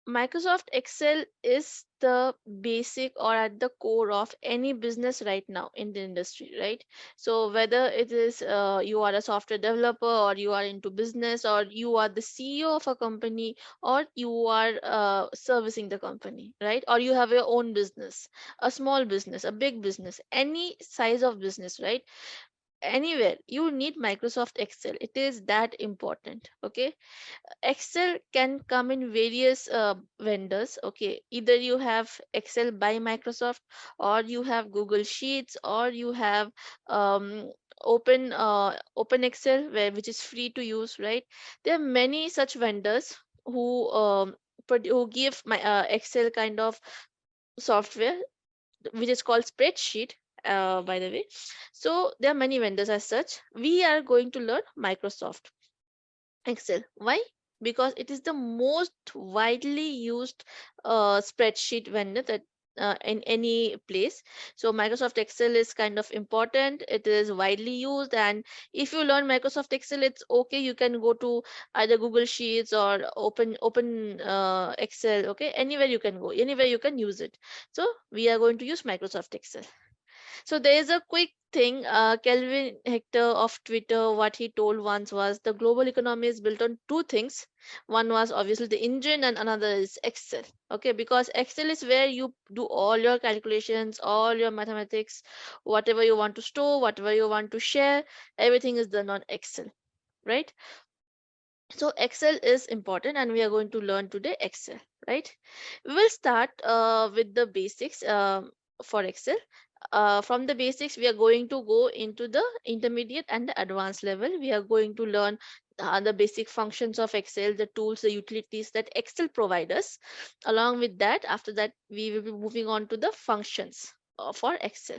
Microsoft Excel is the basic or at the core of any business right now in the industry, right? So whether it is you are a software developer, or you are into business, or you are the CEO of a company, or you are servicing the company, right? Or you have your own business, a small business, a big business, any size of business, right? Anywhere you need Microsoft Excel. It is that important. Okay, Excel can come in various vendors. Okay, either you have Excel by Microsoft, or you have Google Sheets, or you have Open Excel, which is free to use, right? There are many such vendors who who give my Excel kind of software, which is called spreadsheet, by the way. So there are many vendors as such. We are going to learn Microsoft Excel. Why? Because it is the most widely used spreadsheet vendor that in any place. So Microsoft Excel is kind of important. It is widely used, and if you learn Microsoft Excel, it's okay. You can go to either Google Sheets or Open Excel. Okay, anywhere you can go, anywhere you can use it. So we are going to use Microsoft Excel. So there is a quick thing. Kelvin Hector of Twitter, what he told once was the global economy is built on two things. One was obviously the engine, and another is Excel. Okay, because Excel is where you do all your calculations, all your mathematics, whatever you want to store, whatever you want to share, everything is done on Excel, right? So Excel is important, and we are going to learn today Excel, right? We will start with the basics for Excel. From the basics, we are going to go into the intermediate and the advanced level. We are going to learn the basic functions of Excel, the tools, the utilities that Excel provide us. Along with that, after that, we will be moving on to the functions for Excel.